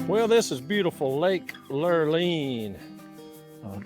Well, this is beautiful Lake Lurleen.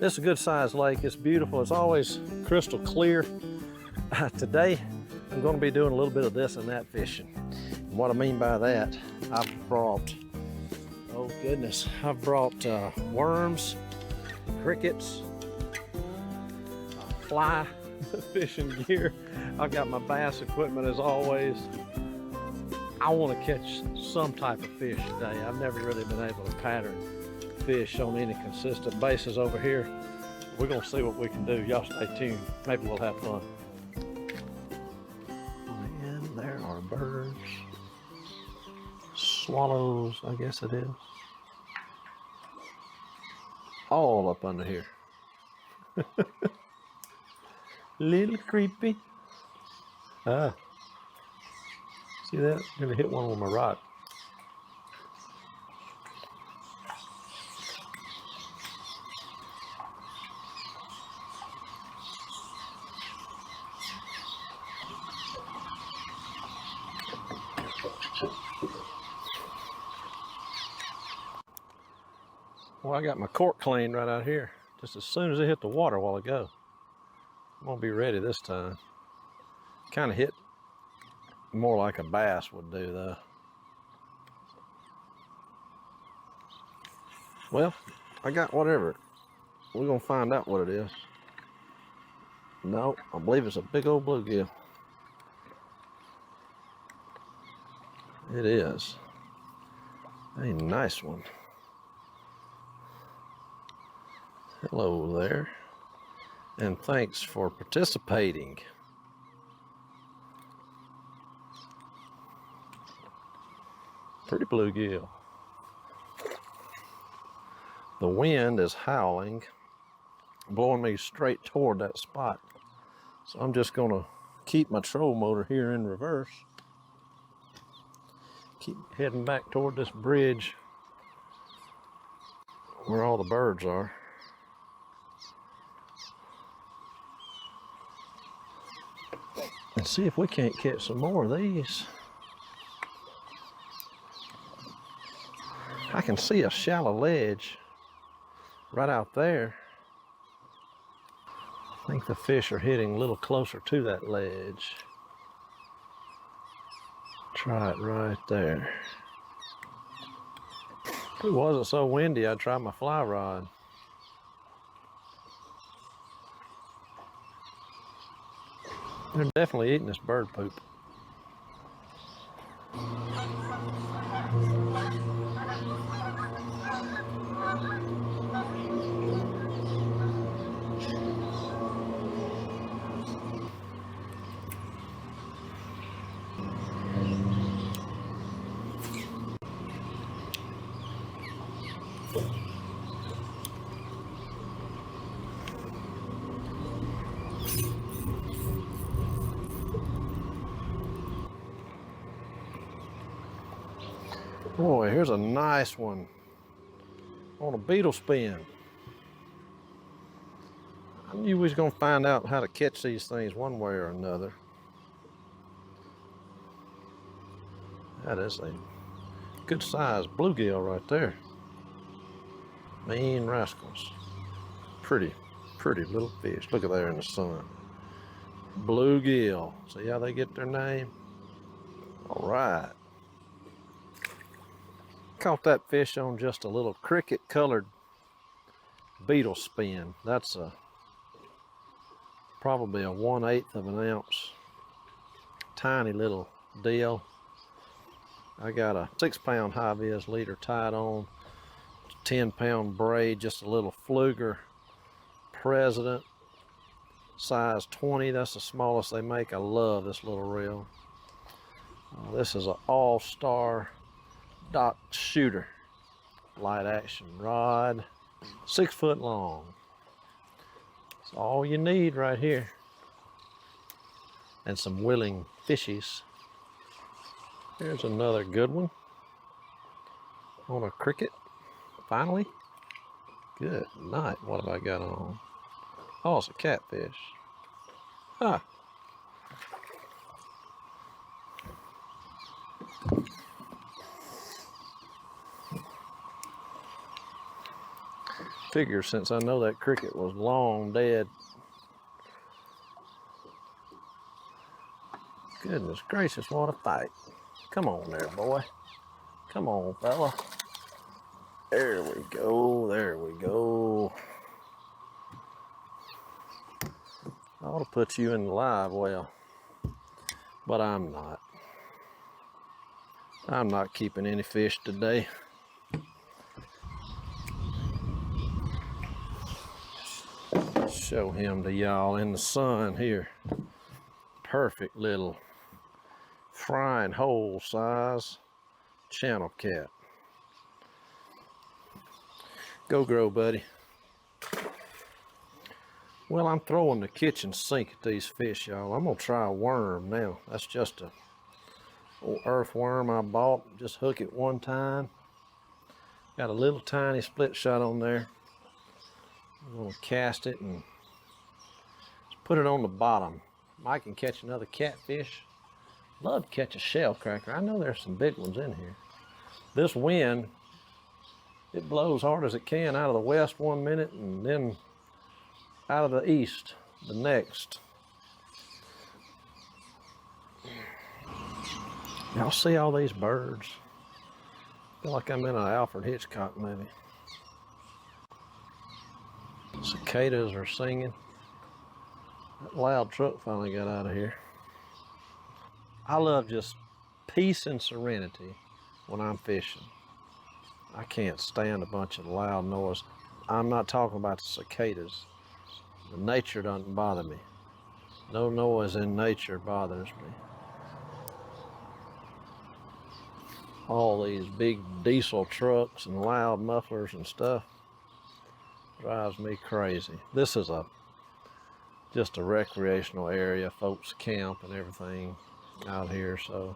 This is a good sized lake. It's beautiful. It's always crystal clear. Today, I'm going to be doing a little bit of this and that fishing. And what I mean by that, I've brought, oh goodness, I've brought worms, crickets, fly fishing gear. I've got my bass equipment as always. I want to catch some type of fish today. I've never really been able to pattern fish on any consistent basis over here. We're going to see what we can do. Y'all stay tuned. Maybe we'll have fun. And there are birds. Swallows, I guess it is. All up under here. Little creepy. Ah. See that? I'm gonna hit one with my rod. Well, I got my cork cleaned right out here. Just as soon as it hit the water a while ago. I'm gonna be ready this time. Kind of hit more like a bass would do though. Well, I got whatever. We're gonna find out what it is. No, I believe it's a big old bluegill. It is a nice one. Hello there, and thanks for participating. Pretty bluegill. The wind is howling, blowing me straight toward that spot. So I'm just gonna keep my trolling motor here in reverse. Keep heading back toward this bridge where all the birds are. And see if we can't catch some more of these. I can see a shallow ledge right out there. I think the fish are hitting a little closer to that ledge. Try it right there. If it wasn't so windy, I'd try my fly rod. They're definitely eating this bird poop. Boy, here's a nice one on a beetle spin. I knew we was gonna find out how to catch these things one way or another. That is a good sized bluegill right there. Mean rascals. Pretty little fish. Look at there in the sun. Bluegill. See how they get their name? All right. Caught that fish on just a little cricket colored beetle spin. That's probably a 1/8 of an ounce. Tiny little deal. I got a 6-pound high vis leader tied on, 10-pound braid, just a little Fluger President, size 20. That's the smallest they make. I love this little reel. This is an all-star dot shooter, light action rod, 6 foot long. That's all you need right here. And some willing fishies. Here's another good one on a cricket. Finally. Good night. What have I got on? Oh, it's a catfish. Huh. figure since I know that cricket was long dead. Goodness gracious, what a fight. Come on there, boy. Come on, fella. There we go, there we go. I ought to put you in the live well, but I'm not. I'm not keeping any fish today. Show him to y'all in the sun here. Perfect little frying hole size channel cat. Go grow, buddy. Well, I'm throwing the kitchen sink at these fish, y'all. I'm gonna try a worm now. That's just a old earthworm I bought. Just hook it one time. Got a little tiny split shot on there. I'm gonna cast it and just put it on the bottom. I can catch another catfish. Love to catch a shell cracker. I know there's some big ones in here. This wind, it blows hard as it can out of the west one minute and then out of the east the next. Y'all see all these birds? I feel like I'm in an Alfred Hitchcock movie. Cicadas are singing. That loud truck finally got out of here. I love just peace and serenity when I'm fishing. I can't stand a bunch of loud noise. I'm not talking about the cicadas. The nature doesn't bother me. No noise in nature bothers me. All these big diesel trucks and loud mufflers and stuff drives me crazy. This is just a recreational area. Folks camp and everything out here, so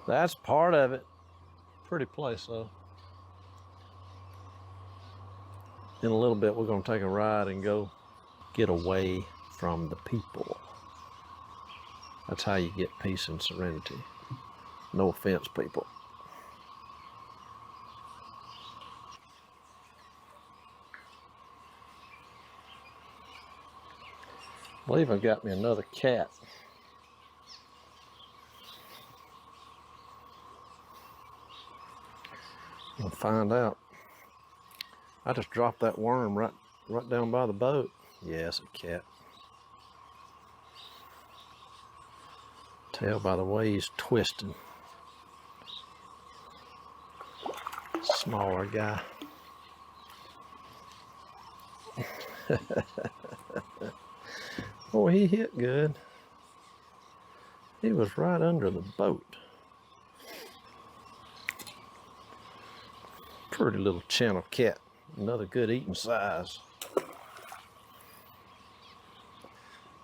that's part of it. Pretty place though. In a little bit we're going to take a ride and go get away from the people. That's how you get peace and serenity. No offense, people. I believe I got me another cat. We'll find out. I just dropped that worm right down by the boat. Yeah, it's a cat. Tell by the way he's twisting. Smaller guy. Oh, he hit good. He was right under the boat. Pretty little channel cat. Another good eating size.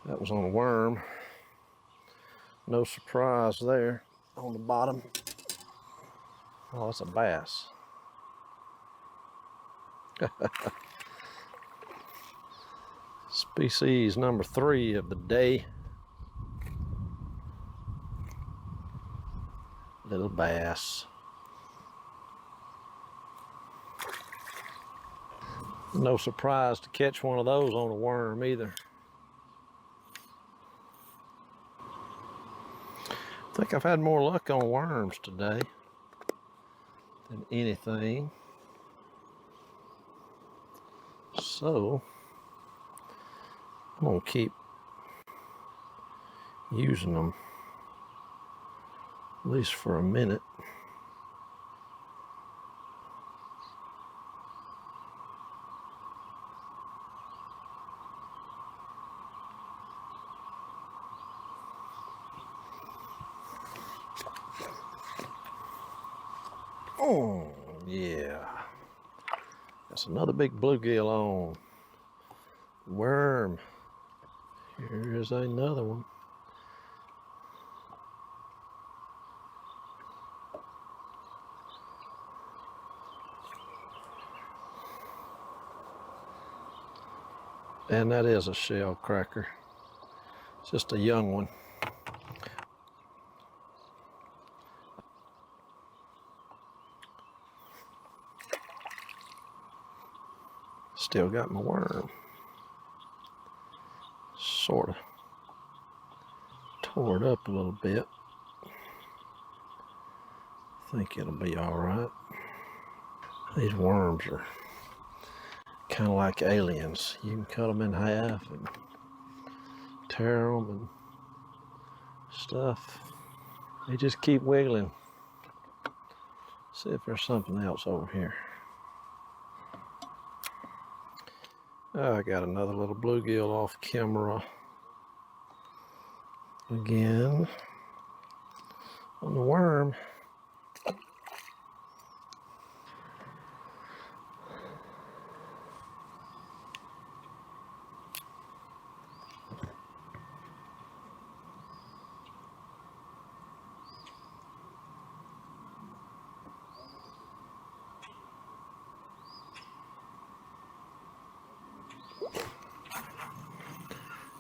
That was on a worm. No surprise there on the bottom. Oh, that's a bass. Species number 3 of the day. Little bass. No surprise to catch one of those on a worm either. I think I've had more luck on worms today than anything. So I'm gonna keep using them, at least for a minute. Oh, yeah. That's another big bluegill on. Worm. Here's another one. And that is a shell cracker. It's just a young one. Still got my worm. Sort of tore it up a little bit. I think it'll be all right. These worms are kind of like aliens. You can cut them in half and tear them and stuff. They just keep wiggling. See if there's something else over here. Oh, I got another little bluegill off camera. Again, on the worm.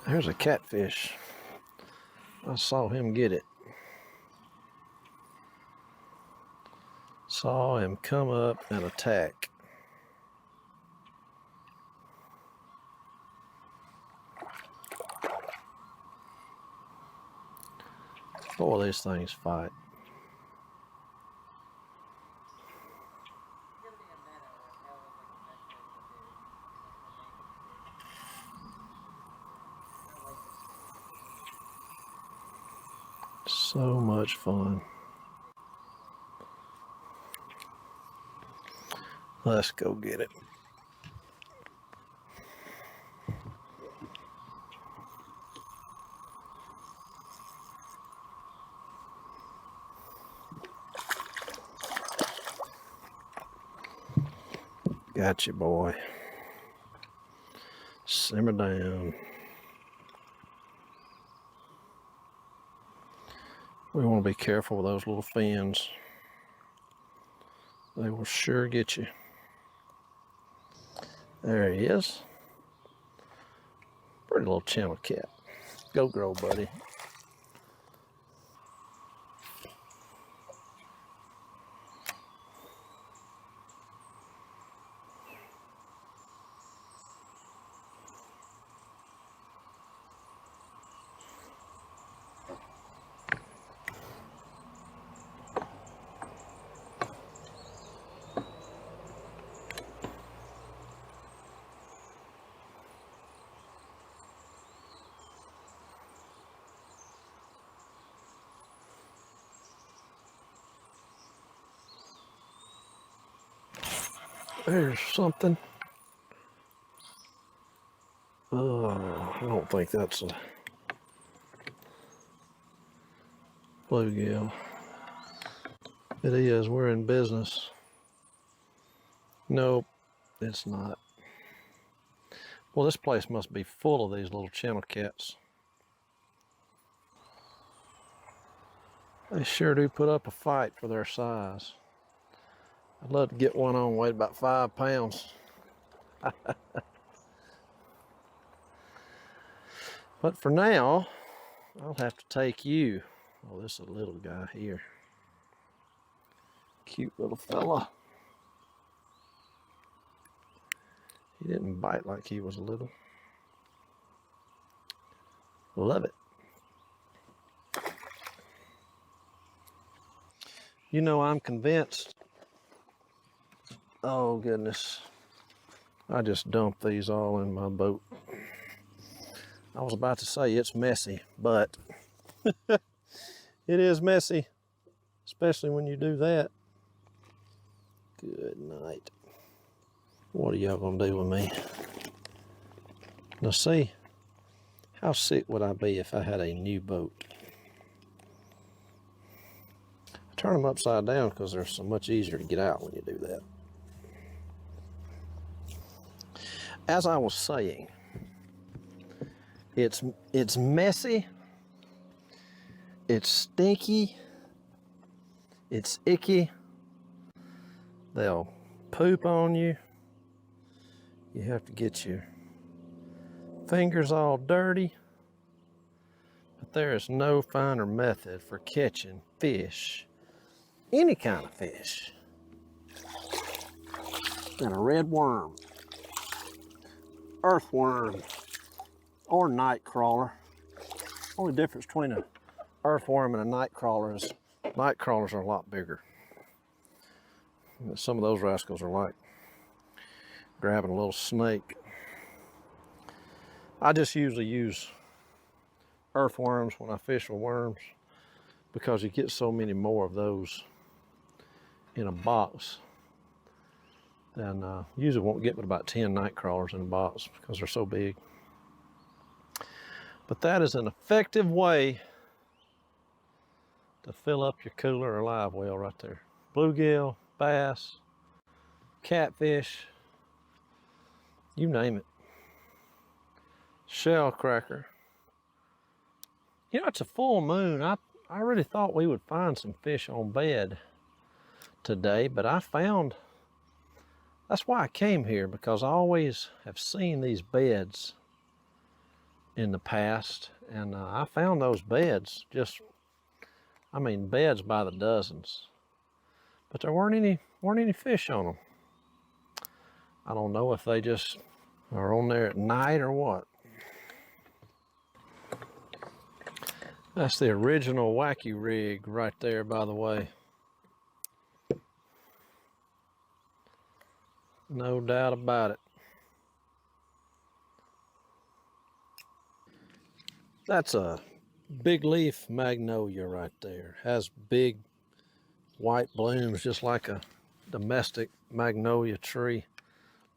There's a catfish. I saw him get it. Saw him come up and attack. Boy, these things fight. So much fun. Let's go get it. Gotcha, boy. Simmer down. We want to be careful with those little fins. They will sure get you. There he is. Pretty little channel cat. Go grow, buddy. There's something. Oh, I don't think that's a bluegill. It is. We're in business. Nope, it's not. Well, this place must be full of these little channel cats. They sure do put up a fight for their size. I'd love to get one on, weighed about 5 pounds. But for now, I'll have to take you. Oh, this is a little guy here. Cute little fella. He didn't bite like he was little. Love it. You know, I'm convinced. Oh goodness. I just dumped these all in my boat. I was about to say it's messy, but it is messy, especially when you do that. Good night. What are y'all gonna do with me? Now see, how sick would I be if I had a new boat? I turn them upside down because they're so much easier to get out when you do that. As I was saying, it's messy, it's stinky, it's icky. They'll poop on you. You have to get your fingers all dirty. But there is no finer method for catching fish, any kind of fish, than a red worm. earthworm or night crawler. Only difference between an earthworm and a night crawler is night crawlers are a lot bigger. Some of those rascals are like grabbing a little snake. I just usually use earthworms when I fish with worms because you get so many more of those in a box than usually won't get but about 10 night crawlers in a box because they're so big. But that is an effective way to fill up your cooler or live well right there. Bluegill, bass, catfish, you name it. Shell cracker. You know, it's a full moon. I really thought we would find some fish on bed today, but I found, that's why I came here, because I always have seen these beds in the past, and I found those beds just, I mean, beds by the dozens, but there weren't any fish on them. I don't know if they just are on there at night or what. That's the original wacky rig right there, by the way. No doubt about it. That's a big leaf magnolia right there. Has big white blooms just like a domestic magnolia tree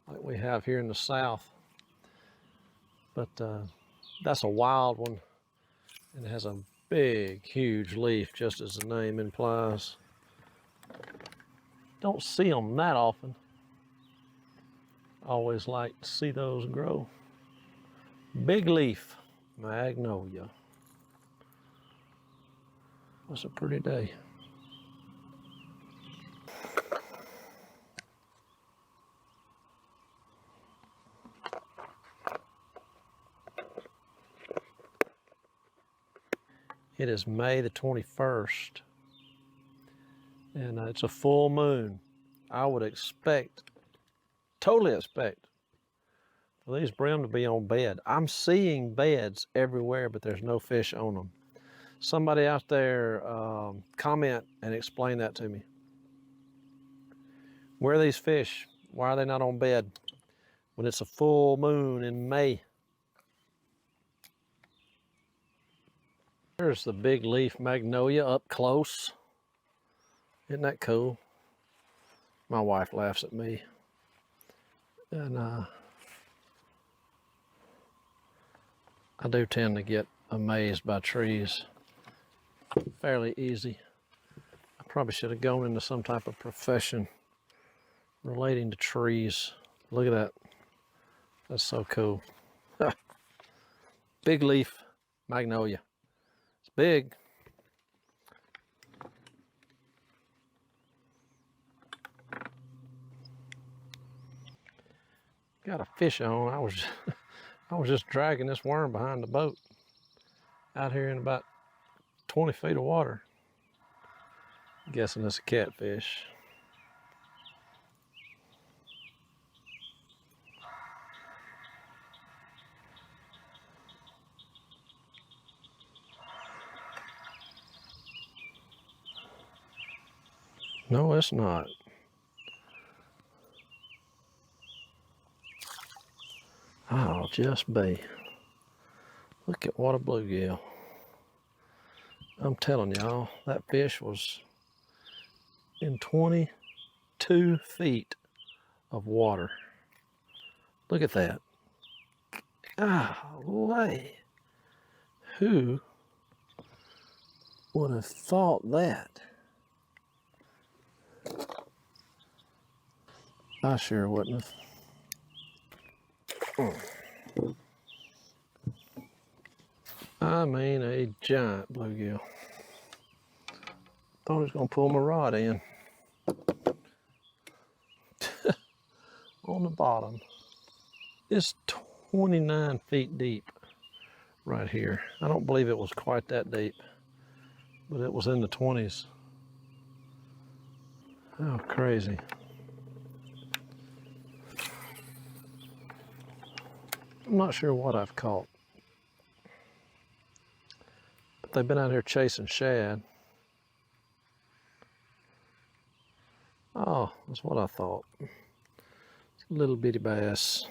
like we have here in the South. But that's a wild one, and it has a big, huge leaf, just as the name implies. Don't see them that often. Always like to see those grow. Big leaf magnolia. What's a pretty day. It is May the 21st, and it's a full moon. I would expect, totally expect, for these brim to be on bed. I'm seeing beds everywhere, but there's no fish on them. Somebody out there comment and explain that to me. Where are these fish? Why are they not on bed when it's a full moon in May? There's the big leaf magnolia up close. Isn't that cool? My wife laughs at me. And I do tend to get amazed by trees fairly easy. I probably should have gone into some type of profession relating to trees. Look at that. That's so cool. Big leaf magnolia. It's big. Got a fish on. I was just dragging this worm behind the boat out here in about 20 feet of water. I'm guessing it's a catfish. No, it's not. I'll just be. Look at what a bluegill. I'm telling y'all, that fish was in 22 feet of water. Look at that. Golly. Who would have thought that? I sure wouldn't have. I mean, a giant bluegill. Thought he was gonna pull my rod in. On the bottom. It's 29 feet deep right here. I don't believe it was quite that deep, but it was in the 20s. How crazy. I'm not sure what I've caught. But they've been out here chasing shad. Oh, that's what I thought. It's a little bitty bass.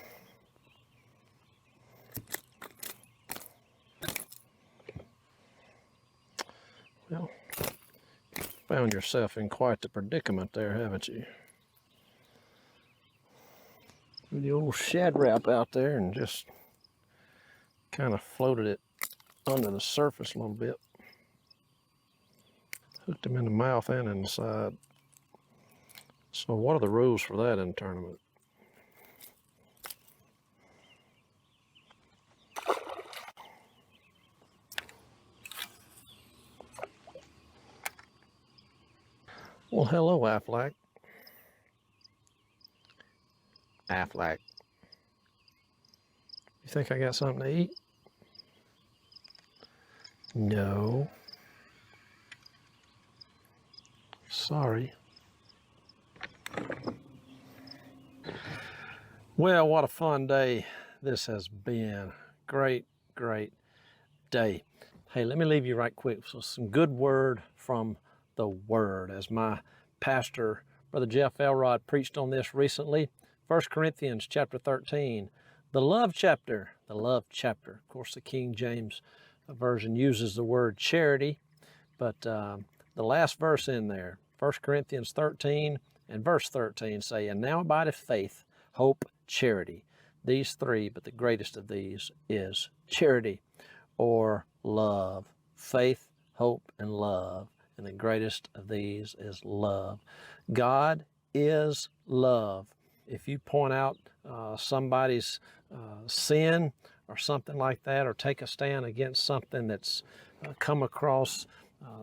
Well, found yourself in quite the predicament there, haven't you? With the old shad wrap out there and just kind of floated it under the surface a little bit. Hooked him in the mouth and in the side. So what are the rules for that in the tournament? Well, hello, Aflac. Aflac. You think I got something to eat? No. Sorry. Well, what a fun day this has been. Great, great day. Hey, let me leave you right quick with some good word from the Word. As my pastor, Brother Jeff Elrod, preached on this recently. 1 Corinthians chapter 13, the love chapter. The love chapter. Of course, the King James Version uses the word charity, but the last verse in there, 1 Corinthians 13 and verse 13 say, and now abideth faith, hope, charity. These three, but the greatest of these is charity or love. Faith, hope, and love. And the greatest of these is love. God is love. If you point out somebody's sin or something like that, or take a stand against something that's come across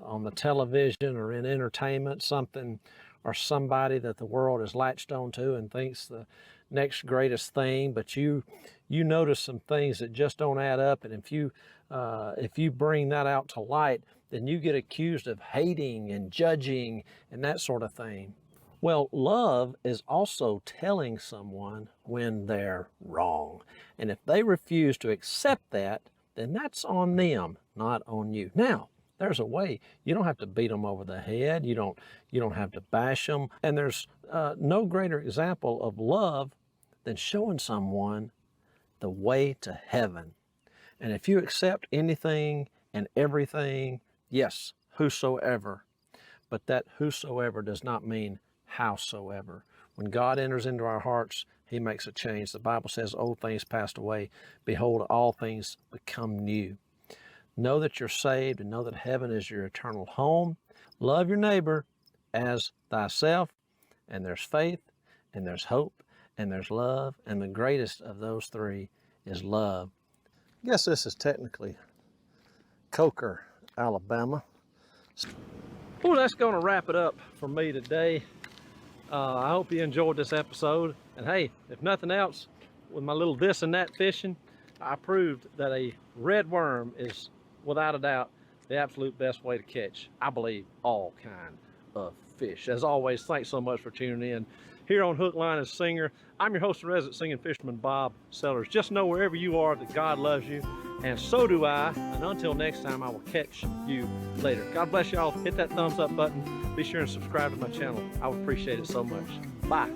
on the television or in entertainment, something or somebody that the world has latched onto and thinks the next greatest thing, but you notice some things that just don't add up, and if you bring that out to light, then you get accused of hating and judging and that sort of thing. Well, love is also telling someone when they're wrong. And if they refuse to accept that, then that's on them, not on you. Now, there's a way. You don't have to beat them over the head. You don't have to bash them. And there's no greater example of love than showing someone the way to heaven. And if you accept anything and everything, yes, whosoever, but that whosoever does not mean howsoever. When God enters into our hearts, he makes a change. The Bible says, old things passed away. Behold, all things become new. Know that you're saved and know that heaven is your eternal home. Love your neighbor as thyself. And there's faith, and there's hope, and there's love. And the greatest of those three is love. I guess this is technically Coker, Alabama. Well, that's going to wrap it up for me today. I hope you enjoyed this episode. And hey, if nothing else, with my little this and that fishing, I proved that a red worm is, without a doubt, the absolute best way to catch, I believe, all kind of fish. As always, thanks so much for tuning in here on Hook, Line, and Singer. I'm your host and resident singing fisherman, Bob Sellers. Just know wherever you are that God loves you, and so do I. And until next time, I will catch you later. God bless y'all. Hit that thumbs up button. Be sure and subscribe to my channel. I would appreciate it so much. Bye.